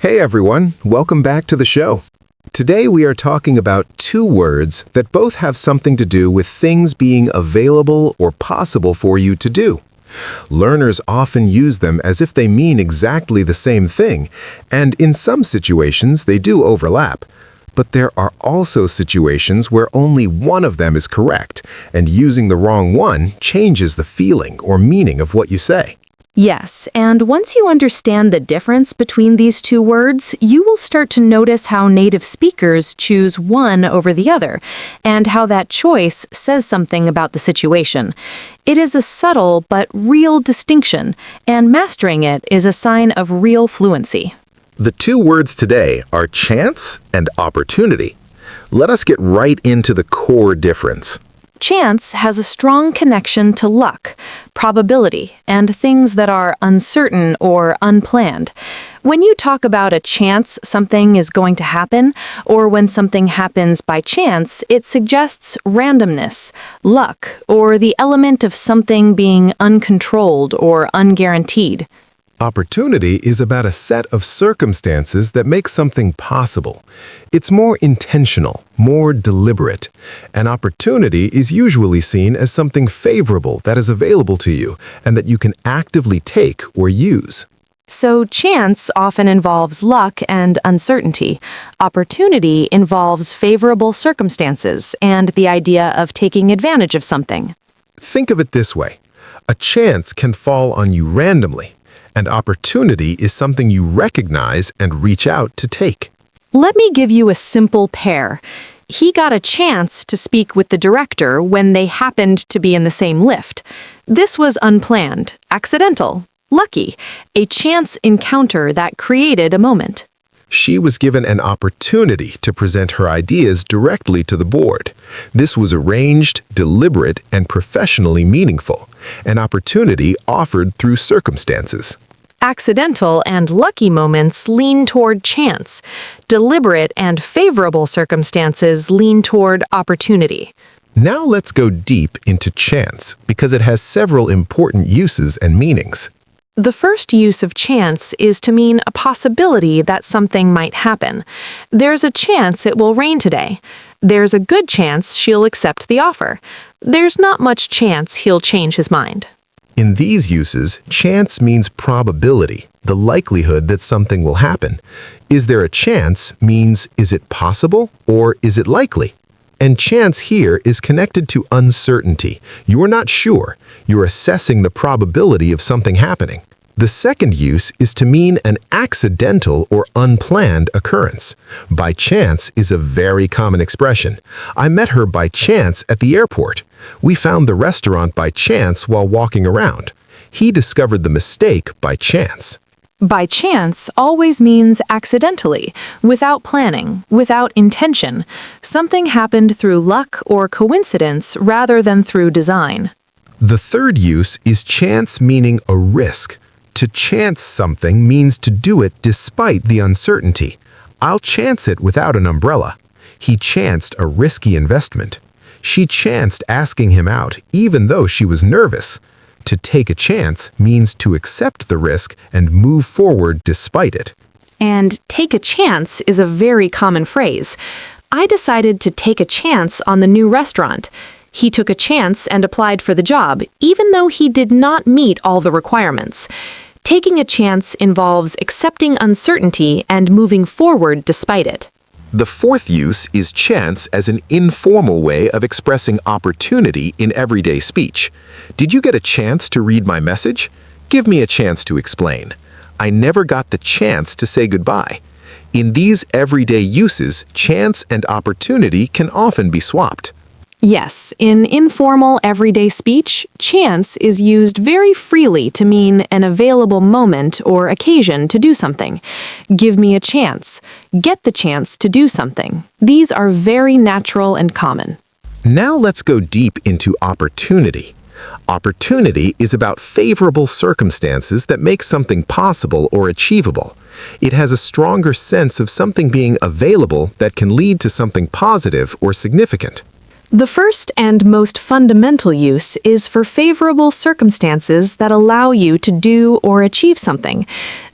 Hey everyone, welcome back to the show. Today we are talking about two words that both have something to do with things being available or possible for you to do. Learners often use them as if they mean exactly the same thing, and in some situations they do overlap. But there are also situations where only one of them is correct, and using the wrong one changes the feeling or meaning of what you say. Yes, and once you understand the difference between these two words, you will start to notice how native speakers choose one over the other, and how that choice says something about the situation. It is a subtle but real distinction, and mastering it is a sign of real fluency. The two words today are chance and opportunity. Let us get right into the core difference. Chance has a strong connection to luck, probability, and things that are uncertain or unplanned. When you talk about a chance something is going to happen, or when something happens by chance, it suggests randomness, luck, or the element of something being uncontrolled or unguaranteed. Opportunity is about a set of circumstances that make something possible. It's more intentional, more deliberate. An opportunity is usually seen as something favorable that is available to you and that you can actively take or use. So chance often involves luck and uncertainty. Opportunity involves favorable circumstances and the idea of taking advantage of something. Think of it this way. A chance can fall on you randomly. And opportunity is something you recognize and reach out to take. Let me give you a simple pair. He got a chance to speak with the director when they happened to be in the same lift. This was unplanned, accidental, lucky, a chance encounter that created a moment. She was given an opportunity to present her ideas directly to the board. This was arranged, deliberate, and professionally meaningful, an opportunity offered through circumstances. Accidental and lucky moments lean toward chance. Deliberate and favorable circumstances lean toward opportunity. Now let's go deep into chance because it has several important uses and meanings. The first use of chance is to mean a possibility that something might happen. There's a chance it will rain today. There's a good chance she'll accept the offer. There's not much chance he'll change his mind. In these uses, chance means probability, the likelihood that something will happen. Is there a chance means is it possible or is it likely? And chance here is connected to uncertainty. You are not sure. You're assessing the probability of something happening. The second use is to mean an accidental or unplanned occurrence. By chance is a very common expression. I met her by chance at the airport. We found the restaurant by chance while walking around. He discovered the mistake by chance. By chance always means accidentally, without planning, without intention. Something happened through luck or coincidence rather than through design. The third use is chance meaning a risk. To chance something means to do it despite the uncertainty. I'll chance it without an umbrella. He chanced a risky investment. She chanced asking him out even though she was nervous. To take a chance means to accept the risk and move forward despite it. And take a chance is a very common phrase. I decided to take a chance on the new restaurant. He took a chance and applied for the job, even though he did not meet all the requirements. Taking a chance involves accepting uncertainty and moving forward despite it. The fourth use is chance as an informal way of expressing opportunity in everyday speech. Did you get a chance to read my message? Give me a chance to explain. I never got the chance to say goodbye. In these everyday uses, chance and opportunity can often be swapped. Yes, in informal everyday speech, chance is used very freely to mean an available moment or occasion to do something. Give me a chance. Get the chance to do something. These are very natural and common. Now let's go deep into opportunity. Opportunity is about favorable circumstances that make something possible or achievable. It has a stronger sense of something being available that can lead to something positive or significant. The first and most fundamental use is for favorable circumstances that allow you to do or achieve something.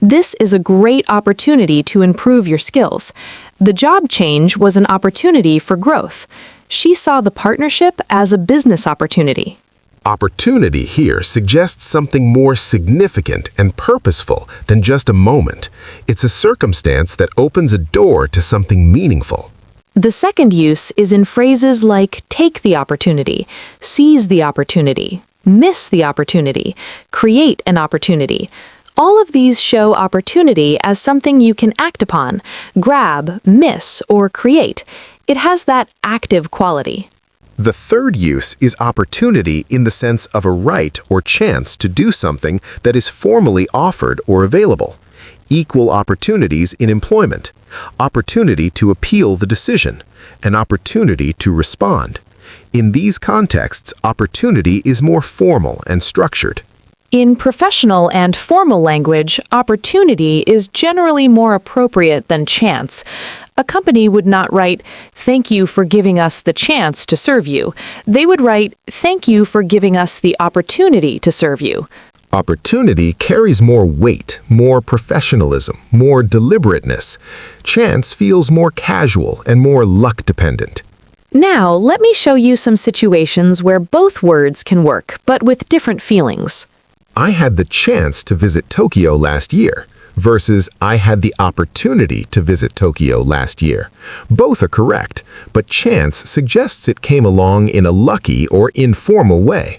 This is a great opportunity to improve your skills. The job change was an opportunity for growth. She saw the partnership as a business opportunity. Opportunity here suggests something more significant and purposeful than just a moment. It's a circumstance that opens a door to something meaningful. The second use is in phrases like take the opportunity, seize the opportunity, miss the opportunity, create an opportunity. All of these show opportunity as something you can act upon, grab, miss, or create. It has that active quality. The third use is opportunity in the sense of a right or chance to do something that is formally offered or available. Equal opportunities in employment, opportunity to appeal the decision, an opportunity to respond. In these contexts, opportunity is more formal and structured. In professional and formal language, opportunity is generally more appropriate than chance. A company would not write, "Thank you for giving us the chance to serve you." They would write, "Thank you for giving us the opportunity to serve you." Opportunity carries more weight, more professionalism, more deliberateness. Chance feels more casual and more luck-dependent. Now, let me show you some situations where both words can work, but with different feelings. I had the chance to visit Tokyo last year versus I had the opportunity to visit Tokyo last year. Both are correct, but chance suggests it came along in a lucky or informal way.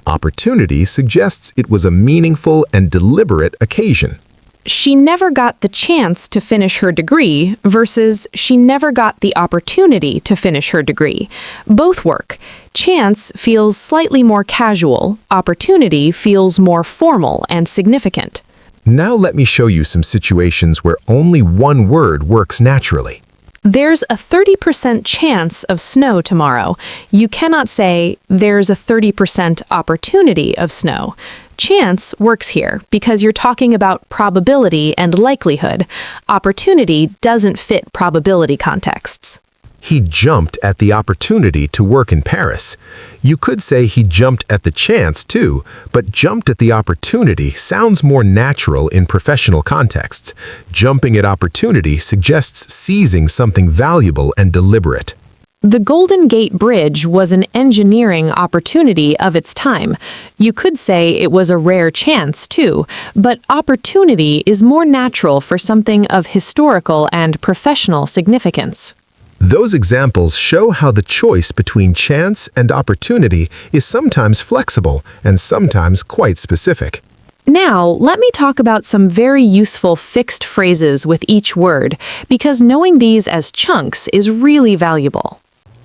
Opportunity suggests it was a meaningful and deliberate occasion. She never got the chance to finish her degree versus she never got the opportunity to finish her degree. Both work. Chance feels slightly more casual, opportunity feels more formal and significant. Now let me show you some situations where only one word works naturally. There's a 30% chance of snow tomorrow. You cannot say, there's a 30% opportunity of snow. Chance works here because you're talking about probability and likelihood. Opportunity doesn't fit probability contexts. He jumped at the opportunity to work in Paris. You could say he jumped at the chance too, but jumped at the opportunity sounds more natural in professional contexts. Jumping at opportunity suggests seizing something valuable and deliberate. The Golden Gate Bridge was an engineering opportunity of its time. You could say it was a rare chance too, but opportunity is more natural for something of historical and professional significance. Those examples show how the choice between chance and opportunity is sometimes flexible and sometimes quite specific. Now, let me talk about some very useful fixed phrases with each word, because knowing these as chunks is really valuable.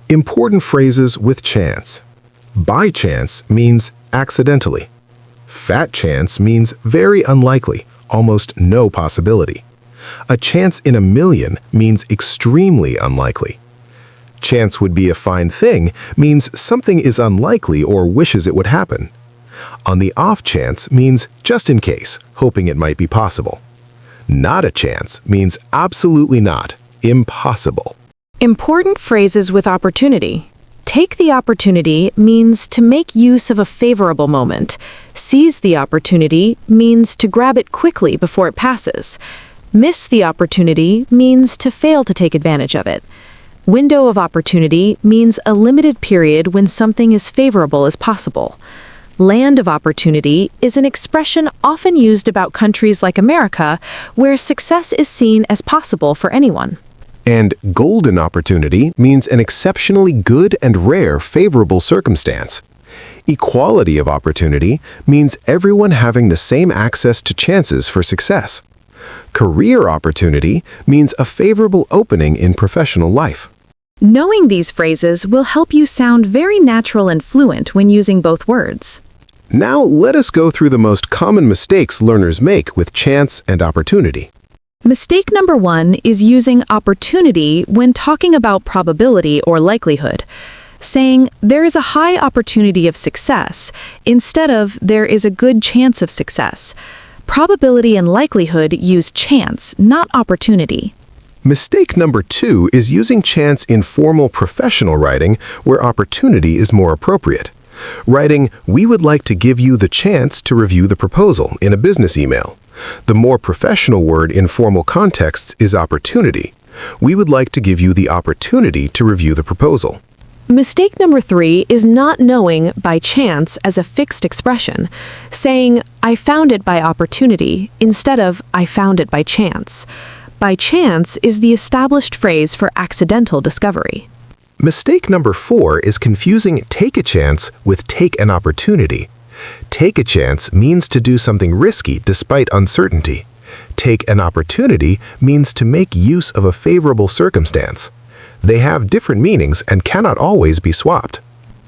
Important phrases with chance. By chance means accidentally. Fat chance means very unlikely, almost no possibility. A chance in a million means extremely unlikely. Chance would be a fine thing means something is unlikely or wishes it would happen. On the off chance means just in case, hoping it might be possible. Not a chance means absolutely not, impossible. Important phrases with opportunity. Take the opportunity means to make use of a favorable moment. Seize the opportunity means to grab it quickly before it passes. Miss the opportunity means to fail to take advantage of it. Window of opportunity means a limited period when something is favorable as possible. Land of opportunity is an expression often used about countries like America, where success is seen as possible for anyone. And golden opportunity means an exceptionally good and rare favorable circumstance. Equality of opportunity means everyone having the same access to chances for success. Career opportunity means a favorable opening in professional life. Knowing these phrases will help you sound very natural and fluent when using both words. Now let us go through the most common mistakes learners make with chance and opportunity. Mistake number 1 is using opportunity when talking about probability or likelihood. Saying, there is a high opportunity of success, instead of, there is a good chance of success. Probability and likelihood use chance, not opportunity. Mistake number 2 is using chance in formal professional writing where opportunity is more appropriate. Writing, "We would like to give you the chance to review the proposal" in a business email. The more professional word in formal contexts is opportunity. "We would like to give you the opportunity to review the proposal." Mistake number 3 is not knowing by chance as a fixed expression, saying, "I found it by opportunity," instead of, "I found it by chance." By chance is the established phrase for accidental discovery. Mistake number 4 is confusing take a chance with take an opportunity. Take a chance means to do something risky despite uncertainty. Take an opportunity means to make use of a favorable circumstance. They have different meanings and cannot always be swapped.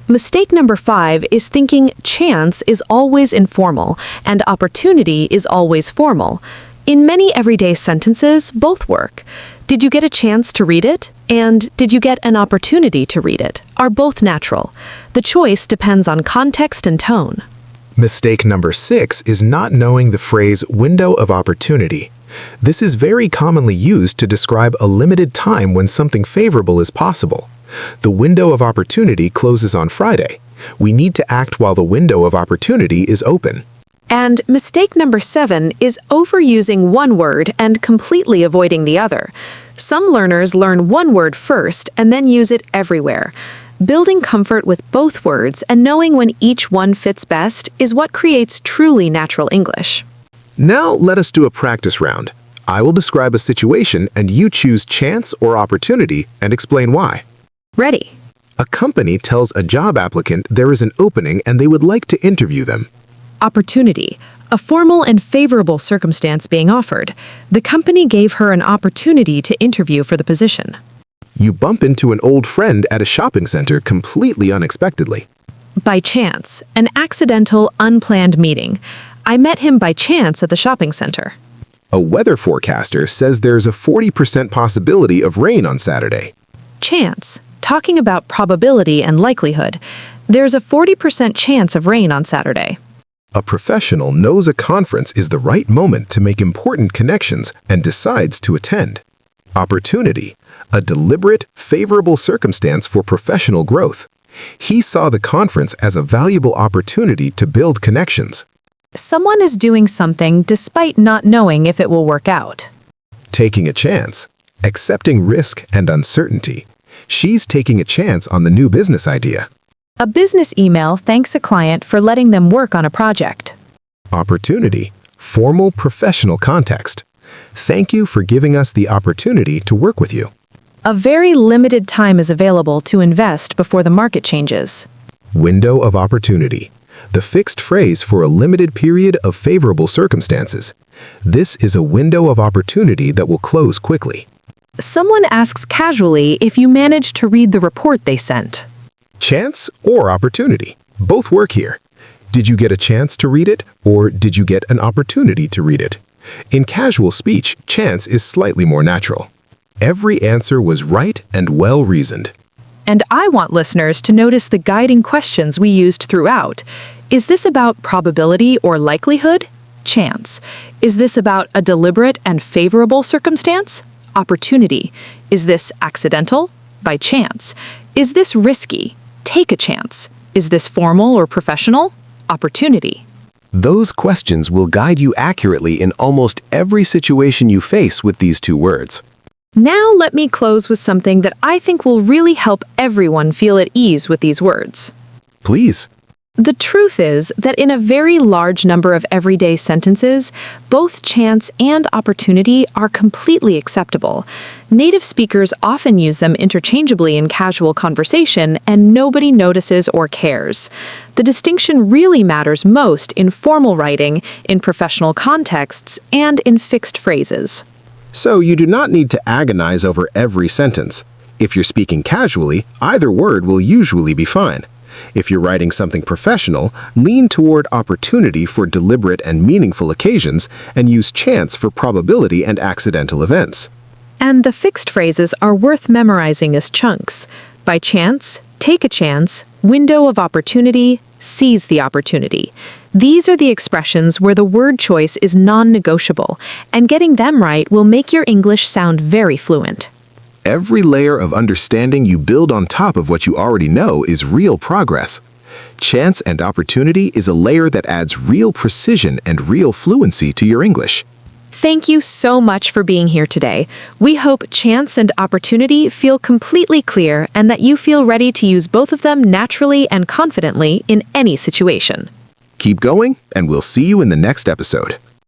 Mistake number 5 is thinking chance is always informal and opportunity is always formal. In many everyday sentences, both work. "Did you get a chance to read it?" and "Did you get an opportunity to read it?" are both natural. The choice depends on context and tone. Mistake number 6 is not knowing the phrase window of opportunity. This is very commonly used to describe a limited time when something favorable is possible. The window of opportunity closes on Friday. We need to act while the window of opportunity is open. And mistake number 7 is overusing one word and completely avoiding the other. Some learners learn one word first and then use it everywhere. Building comfort with both words and knowing when each one fits best is what creates truly natural English. Now let us do a practice round. I will describe a situation and you choose chance or opportunity and explain why. Ready? A company tells a job applicant there is an opening and they would like to interview them. Opportunity. A formal and favorable circumstance being offered. The company gave her an opportunity to interview for the position. You bump into an old friend at a shopping center completely unexpectedly. By chance. An accidental, unplanned meeting. I met him by chance at the shopping center. A weather forecaster says there's a 40% possibility of rain on Saturday. Chance. Talking about probability and likelihood. There's a 40% chance of rain on Saturday. A professional knows a conference is the right moment to make important connections and decides to attend. Opportunity. A deliberate, favorable circumstance for professional growth. He saw the conference as a valuable opportunity to build connections. Someone is doing something despite not knowing if it will work out. Taking a chance. Accepting risk and uncertainty. She's taking a chance on the new business idea. A business email thanks a client for letting them work on a project. Opportunity. Formal professional context. Thank you for giving us the opportunity to work with you. A very limited time is available to invest before the market changes. Window of opportunity. The fixed phrase for a limited period of favorable circumstances. This is a window of opportunity that will close quickly. Someone asks casually if you managed to read the report they sent. Chance or opportunity. Both work here. Did you get a chance to read it, or did you get an opportunity to read it? In casual speech, chance is slightly more natural. Every answer was right and well-reasoned. And I want listeners to notice the guiding questions we used throughout. Is this about probability or likelihood? Chance. Is this about a deliberate and favorable circumstance? Opportunity. Is this accidental? By chance. Is this risky? Take a chance. Is this formal or professional? Opportunity. Those questions will guide you accurately in almost every situation you face with these two words. Now let me close with something that I think will really help everyone feel at ease with these words. Please. The truth is that in a very large number of everyday sentences, both chance and opportunity are completely acceptable. Native speakers often use them interchangeably in casual conversation, and nobody notices or cares. The distinction really matters most in formal writing, in professional contexts, and in fixed phrases. So you do not need to agonize over every sentence. If you're speaking casually, either word will usually be fine. If you're writing something professional, lean toward opportunity for deliberate and meaningful occasions and use chance for probability and accidental events. And the fixed phrases are worth memorizing as chunks. By chance, take a chance, window of opportunity, seize the opportunity. These are the expressions where the word choice is non-negotiable, and getting them right will make your English sound very fluent. Every layer of understanding you build on top of what you already know is real progress. Chance and opportunity is a layer that adds real precision and real fluency to your English. Thank you so much for being here today. We hope chance and opportunity feel completely clear and that you feel ready to use both of them naturally and confidently in any situation. Keep going, and we'll see you in the next episode.